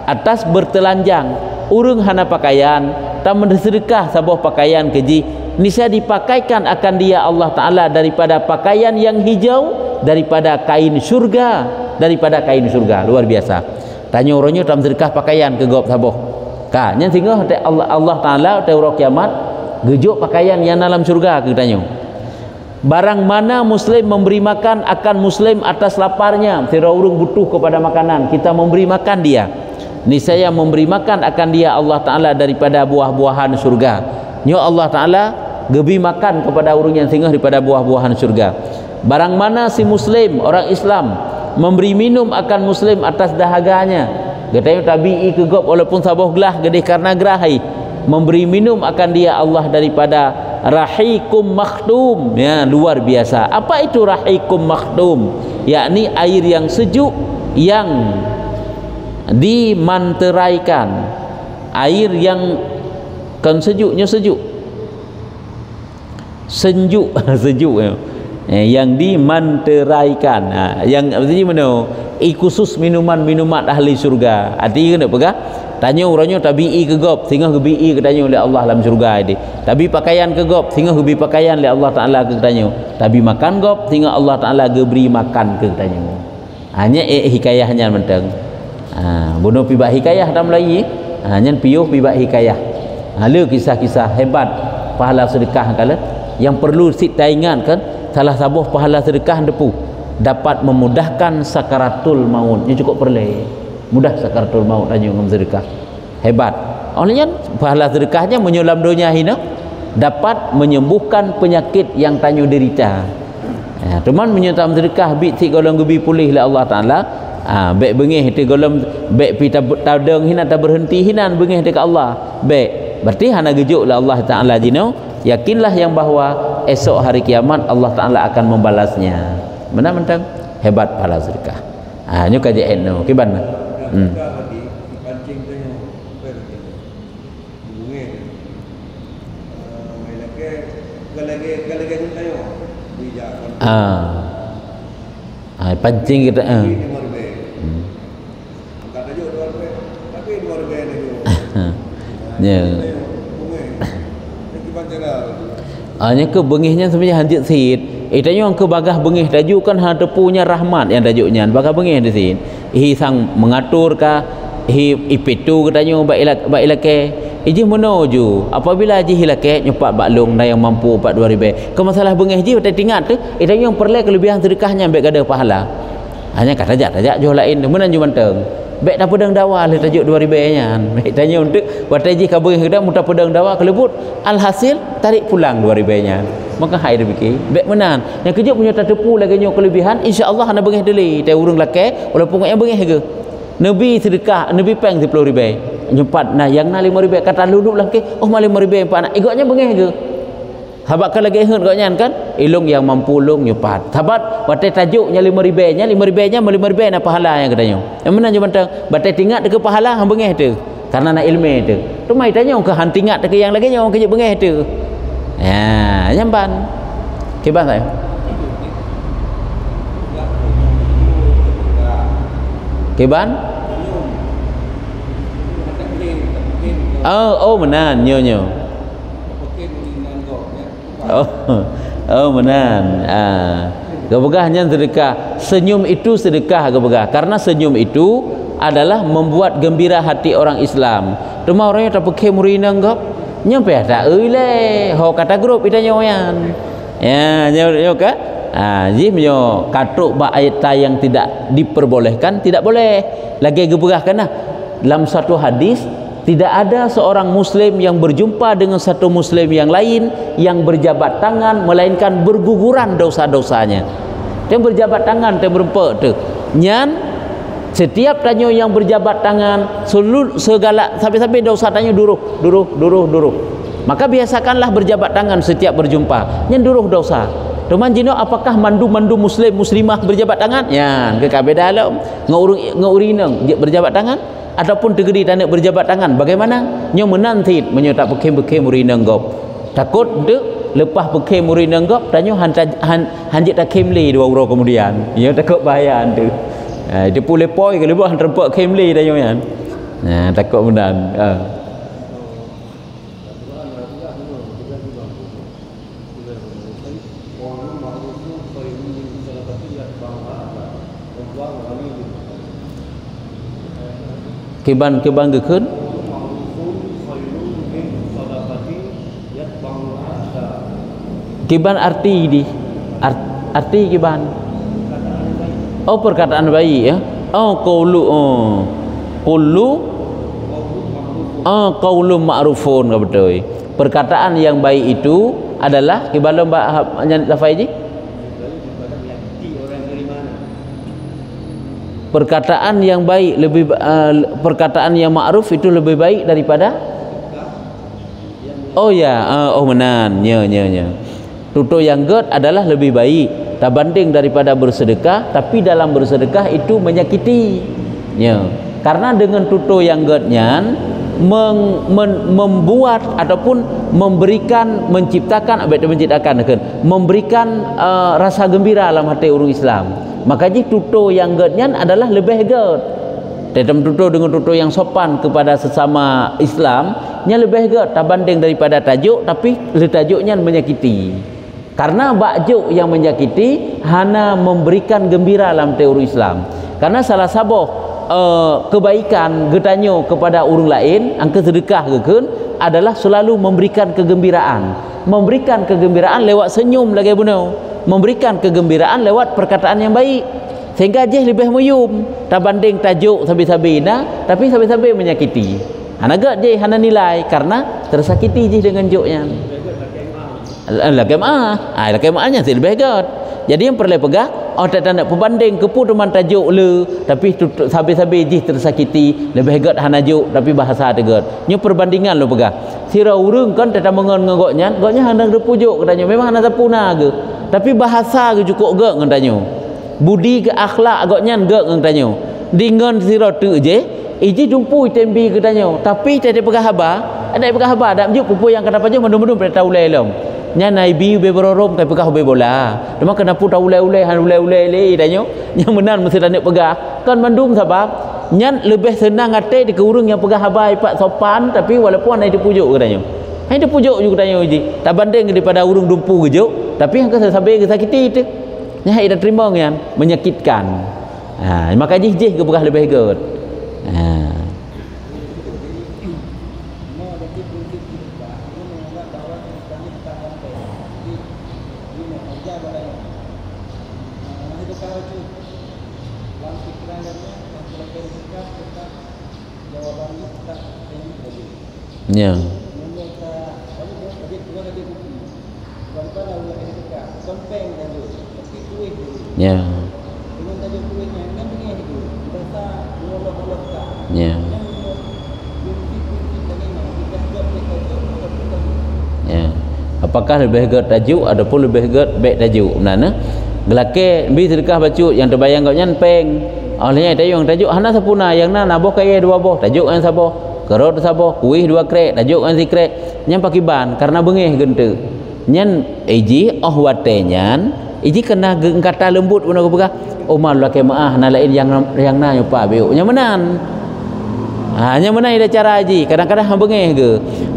Atas bertelanjang urang hana pakaian, tak mensedekah saboh pakaian keji. Niscaya dipakaikan akan dia Allah Ta'ala daripada pakaian yang hijau, daripada kain surga, luar biasa. Tanya orangnya dalam sedekah pakaian ke gop saboh yang sehingga Allah Ta'ala teurok kiamat gejuk pakaian yang dalam surga ke tanya. Barang mana muslim memberi makan akan muslim atas laparnya, tira urang butuh kepada makanan, kita memberi makan dia, niscaya memberi makan akan dia Allah Ta'ala daripada buah-buahan surga. Nyo Allah Ta'ala gebi makan kepada orang yang singgah daripada buah-buahan surga. Barang mana si muslim orang Islam memberi minum akan muslim atas dahaganya, katanya tabi'i ke gop walaupun saboh gelah gedih karena gerahai, memberi minum akan dia Allah daripada rahikum makhtum. Luar biasa. Apa itu rahikum makhtum? Yakni air yang sejuk yang dimanteraikan, air yang kan sejuknya sejuk sejuk yang dimanteraikan. Yang artinya mana? Khusus minuman-minuman ahli syurga. Artinya kena pegang tanya orangnya tabi'i ke gop sehingga gebi'i ke tanya oleh Allah dalam syurga ini. Tabi pakaian ke gop sehingga gebi pakaian oleh Allah Taala ke tanya. Tabi makan gop sehingga Allah Taala geberi makan ke tanya. Hanya hikayahnya menteng. Bunuh pibak hikayah dalam Melayu. Hanya piuh pibak hikayah. Ada kisah-kisah hebat pahala sedekah kala yang perlu kita ingatkan. Salah satu pahala sedekah depu dapat memudahkan sakaratul maut. Ini cukup perle mudah sakaratul maut tanya ngam sedekah hebat. Olehnya pahala sedekahnya menyulam dunia hina dapat menyembuhkan penyakit yang tanya derita. Cuman menyulam sedekah bit si golong gebi pulih oleh Allah Taala. Baik bengih ti golong baik pita tadeng hina tak berhenti hinan bengih dekat Allah. Baik berarti hana gejuk oleh Allah Taala jino. Yakinlah yang bahwa esok hari kiamat Allah Taala akan membalasnya. Benar mentang hebat pahala sedekah. Nyo kajian no kiban. Pancing kita hanya ke bengihnya sebenarnya hanjit sid. Tanya orang ke bagah bengih tajuk kan ada punya rahmat yang tajuknya bagah bengih di sini. Sang mengatur kah ipitu katanya baik ilake iji menuju apabila haji hilake nyepak baklung dah yang mampu 42,000 ke masalah bengih ji kita ingat tu tanya yang perlu kelebihan sedekahnya baik ada pahala. Hanya kata tajak jual lain menan ju manteng baik tak pedang dawa le tajuk 2,000 nya baik tanya untuk watai ji ka bengih kita muta pedang dawa kelebut alhasil tarik pulang 2,000 nya maka hai dia fikir baik menan yang kejap punya tak tepu lagi nyo kelebihan insya-Allah ana bengih deli tai urang lake walaupun yang bengih ke Nabi sedekah Nabi peng 10,000 nyempat nah yang na 5,000 kata luluk lah ke oh 5,000 empat nak igaknya bengih ke sahabat kan lagi ingat gaknya kan ilung yang mampu lung nyupat sahabat batai tajuknya 5,000 nya 5,000 nak pahala yang katanya yang mana je bantang batai tingkat ke pahala hang bengih tu karena nak ilmu tu tu mai tanya ke hang tingkat ke yang lagi orang kerja bengih tu nyamban kiban saya kiban menan nyo menan kebegahnya sedekah senyum itu sedekah kebegah karena senyum itu adalah membuat gembira hati orang Islam. Cuma orangnya tak pakai murinang gap nyampe ada le ho kata grup kita nyoyan nyo ka ji menyo katuk ba ayat yang tidak diperbolehkan tidak boleh lagi geberahkan dalam satu hadis tidak ada seorang muslim yang berjumpa dengan satu muslim yang lain yang berjabat tangan melainkan berguguran dosa-dosanya. Dia berjabat tangan dia berempat tu nyan setiap tanyo yang berjabat tangan seluruh segala sampai-sampai dosa tanyo duruh maka biasakanlah berjabat tangan setiap berjumpa nyan duruh dosa. Teman jino apakah mandu muslimah berjabat tangan nyan ke kabeh dalam ngaurinang dia berjabat tangan ataupun tegedi tak nak berjabat tangan bagaimana nyo menantit menyo tak pakai murinang gop takut de lepas pakai murinang gop tanyo hanjit tak kemli 2 euro kemudian nyo takut bahaya tu dia pulih poi ke lebih terpak kemli tanyo kan takut menan kiban gekun kiban arti kiban perkataan baik ya qaulu ma'rufun betul perkataan yang baik itu adalah kiban lafaz ji perkataan yang baik lebih perkataan yang ma'ruf itu lebih baik daripada menan nya tutur yang ged adalah lebih baik tak banding daripada bersedekah tapi dalam bersedekah itu menyakiti karena dengan tutur yang ged nyan membuat ataupun menciptakan memberikan rasa gembira dalam hati orang Islam. Makanya tutur yang getnya adalah lebih get. Dalam tutur dengan tutur yang sopan kepada sesama Islam nya lebih get berbanding daripada tajuk, tapi tajuknya menyakiti. Karena bakjuk yang menyakiti hanya memberikan gembira dalam teori Islam. Karena salah satu kebaikan getanyo kepada orang lain, angka sedekah gekun adalah selalu memberikan kegembiraan. Memberikan kegembiraan lewat senyum lagi bunuh. Memberikan kegembiraan lewat perkataan yang baik. Sehingga je lebih muyum berbanding tajuk sabi-sabina, tapi sabi-sabi menyakiti. Hana gak je hana nilai karena tersakiti je dengan joknya. Lakemahnya sih lebih hebat. Jadi yang perlu pegang tak nak perbanding kepu teman tajuk le, tapi sabi-sabi jih tersakiti lebih hebat hana juk tapi bahasa tegat. Nyo perbandingan lo pegang. Sira urang kan tak mengon ngogoknya hana repujuk katanya. Memang hana sapuna ke. Tapi bahasa ke cukup gak katanya. Budi ke akhlak agaknya gak katanya. Dengan sira tu je iji jumpu tembi katanya. Tapi tak ada pegang habar. Ada pegang habar dak juk pupu yang kata paju mendum-mendum pada tahu lelom. Nya naibi be berorom kai pegah be bola. Dema kena pu tahu ulai-ulai han ulai-ulai le danyo. Yang menan mesti tak nak pegah. Kan mandum sebab nyan lebih senang ate di ke urang yang pegah habai pak sopan tapi walaupun ai dipujuk katanya. Ai dipujuk juga katanya uji. Tak banding daripada urang dumpu gejuk tapi yang ke sampai ke sakiti itu. Nya ai dah terima ngan menyakitkan. Maka jih ke pegah lebih good. Ya. Ya. Ya. Ya. Apakah lebih hebat tajuk ataupun lebih hebat baik tajuk? Mana? Gelake bi sedekah bacut yang terbayang kau nyan peng. Olehnya tajuk hana sapuna yang na naboh kaya dua boh tajuk yang saboh. Kerot saboh kuih dua krek tajuk yang si krek nyam pakiban karena bengeh gente nyan iji watenya iji kena kata lembut pun aku pegah umal laki maah na lain yang na nyopa biu nya menan hanya menan ada cara haji kadang-kadang hang bengeh ke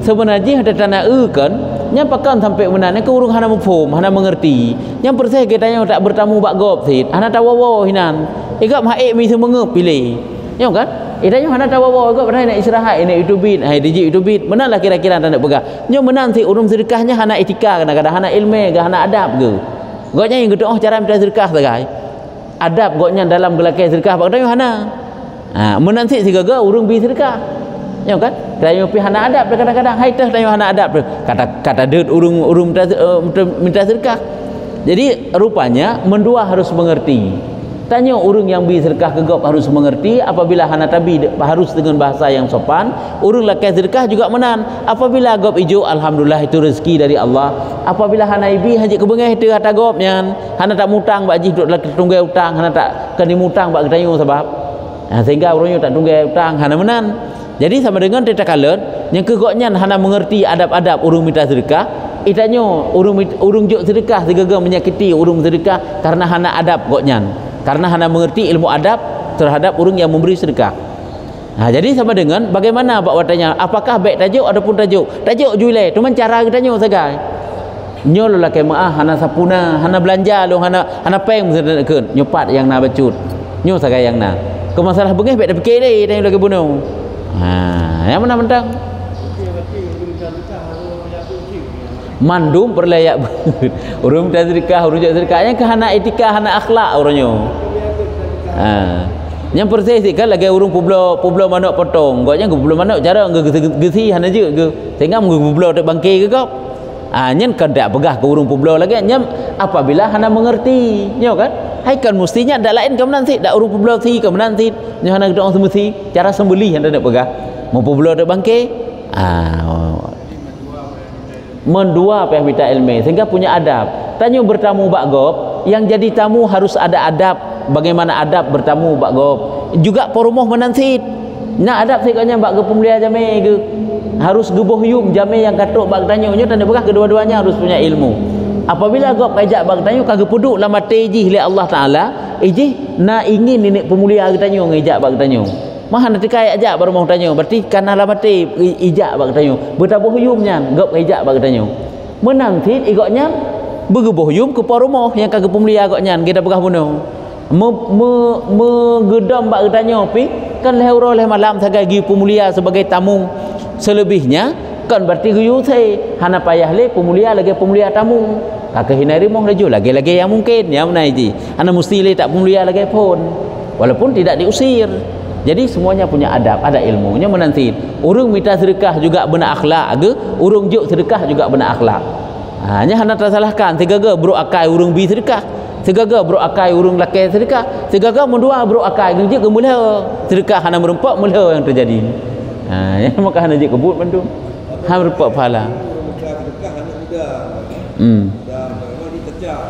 sebenarnya ada tanah kan nyam pakan sampai menan ke urung hana mufhum hana mengerti nyam perseh kita yang tak bertamu bak gop sit hana tawawo hinan igap haik mi semengep pilih nyam kan idanya hana tawawo gop pada nak istirahat ini YouTube hai DJ YouTube menalah kira-kira tak nak pegah nyo menan si urung sedekahnya hana etika kadang-kadang hana ilmu ke hana adab ke goknya yang gedoh cara minta sedekah sagai adab goknya dalam gelakai sedekah pak katanya hana menan si gaga urung bi sedekah nyo kan tanya pi hana adab kadang-kadang hai teh tanya hana adab kata deut urung minta sedekah jadi rupanya mendua harus mengerti. Tanya orang yang beri sedekah ke gop harus mengerti apabila hana tabi harus dengan bahasa yang sopan. Orang lakai sedekah juga menan. Apabila gop ijo alhamdulillah itu rezeki dari Allah. Apabila hana ibi haji kebengeh itu kata gop nyan. Hana tak mutang bak ji duk tunggai utang, hana tak kena mutang bak ketanyo sebab. Sehingga orangnya tak tunggai utang hana menan. Jadi sama dengan teta kalet yang ke gop nyan hana mengerti adab-adab urung minta sedekah. Itanyo urung juk sedekah segaga menyakiti urung sedekah karena hana adab gop nyan. Karena hana mengerti ilmu adab terhadap orang yang memberi sedekah. Jadi sama dengan bagaimana Pak watanya apakah baik tajuk ataupun tajuk julai cuma cara kita nyo sagai nyo lelaki maah hana sapuna hana belanja lo hana peng keun nyopat yang na bacut nyo sagai yang na ke masalah bengeh baik dah fikir deh tanya lagi bunuh yang mana mentang mandum perlayak urung minta sedekah urung jak sedekahnya ke hana etika hana akhlak orangnya yang persis kan lagi urung publo manuk potong goknya publo manuk cara gesi hana je ke sehingga publo tak bangkai ke kau nyen kan tak pegah ke urung publo lagi nyam apabila hana mengerti nyo kan hai kan mestinya dak lain ke menanti dak urung publo si ke menanti nyo hana gedong semesti cara sembelih hana tak pegah mau publo tak bangkai mendua pihak minta ilmu sehingga punya adab. Tanya bertamu bak gop yang jadi tamu harus ada adab. Bagaimana adab bertamu bak gop juga poromoh menansit nak adab sikatnya bak ke pemulia jami ke harus gebuh yum jami yang katuk bak tanya nya tanda bekah kedua-duanya harus punya ilmu. Apabila gop kajak bak tanya kagak puduk lah mati ijih li Allah Taala ijih na ingin nenek pemulia ke tanya ngejak bak tanya mah nanti kaya ajak baru mau tanya berarti karena lah mati ijak bak tanya bertabuh yumnya gop kajak bak tanya menang tit igoknya bergebuh yum ke rumah yang kagak pemulia agaknya kita bekah bunuh menggedam bak tanya pi kan lehur oleh malam sagai gi pemulia sebagai tamu selebihnya kan berarti guyu sai hana payah le pemulia lagi pemulia tamu kakak hinari moh laju lagi-lagi yang mungkin ya menai ji ana mesti le tak pemulia lagi pun walaupun tidak diusir. Jadi semuanya punya adab, ada ilmunya menanti. Urang minta sedekah juga benar akhlak ge, urang juk sedekah juga benar akhlak. Hanya hana tersalahkan tiga-tiga bro akai urang bi sedekah. Tiga-tiga bro akai urang laki sedekah. Tiga-tiga mendua bro akai ge gemulha sedekah hana merempak mulha yang terjadi. Ya maka hana je kebut bantu. Ha merempak pahala. Sedekah anak muda. Dah memang diterjak.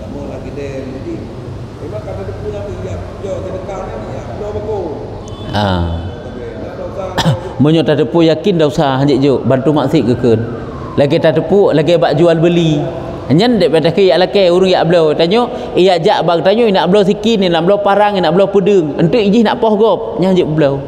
Kamu lagi dem jadi memang kata dia punya ya jo sedekah ni ya do bako. Monyo tak depu yakin dah usah hanjik juk bantu maksud kekeun. Lagi tak depu lagi bak jual beli. Nyen dek pada ke laki urang yak blau tanyo iya jak bag tanyo nak blau sikin nak blau parang nak blau pedeng. Entuk ijih nak poh gop nya hanjik blau.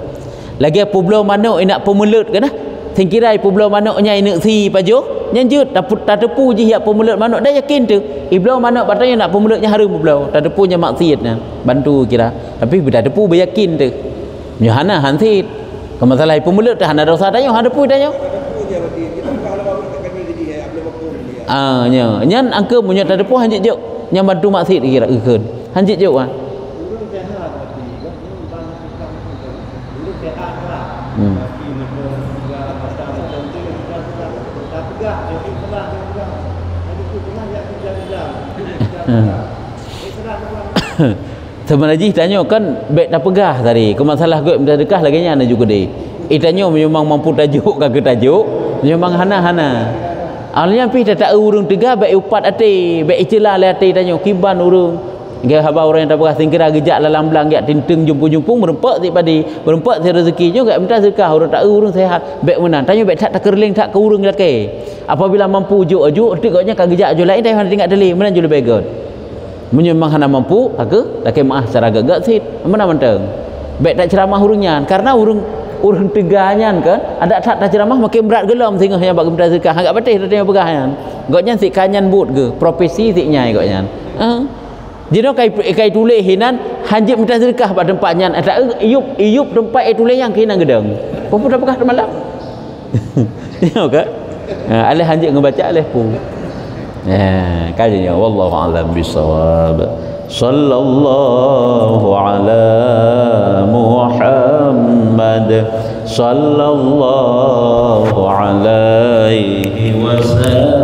Lagi pulau manuk nak pemulut kan dah. Singkirai pulau manuknya inak si pajo. Nyen tak depu ijih yak pemulut manuk dah yakin tu. Iblau manuk patanya nak pemulutnya harum blau. Tak depunya maksiatnya. Bantu kira. Tapi bila depu beryakin tu. Nyahana hansit. Kemasalah pemulut dah hana dosa tanyo hana depu tanyo. Nya nyan angke munyo tak depu hanjik juk nyam bantu maksiat kira keun. Hanjik juk ah. Sebenarnya tanya kan baik dah pegah tadi ke masalah gue minta dekah lagi nya juga deh itanya memang mampu tajuk kagak tajuk memang hana alnya pi tak urung tiga baik upat ati baik celah le ati tanya kiban urung ge haba orang yang tak pegah singkira gejak dalam belang gak tinteng jumpung-jumpung merempak ti padi merempak ti rezeki juga minta sedekah urung tak urung sehat baik menan tanya baik tak kerling tak ke urung laki apabila mampu juk tiknya kagejak jo lain dah tinggal deli menan jo lebih god menyembang hana mampu aku laki maah secara gagak sit mana menteng baik tak ceramah urungnya karena urung teganya kan ada tak ceramah makin berat gelam sehingga yang bagi minta sedekah agak betih dia pegahnya gotnya sik kanyan but ke profesi siknya gotnya jadi kai tulis hinan hanjip minta sedekah pada tempatnya ada iup tempat tulis yang kena gedang apa dah pegah malam tengok ke alih hanjip ngebaca alih pun kajinya wallahu a'lam bisawab sallallahu ala Muhammad sallallahu alaihi wasallam.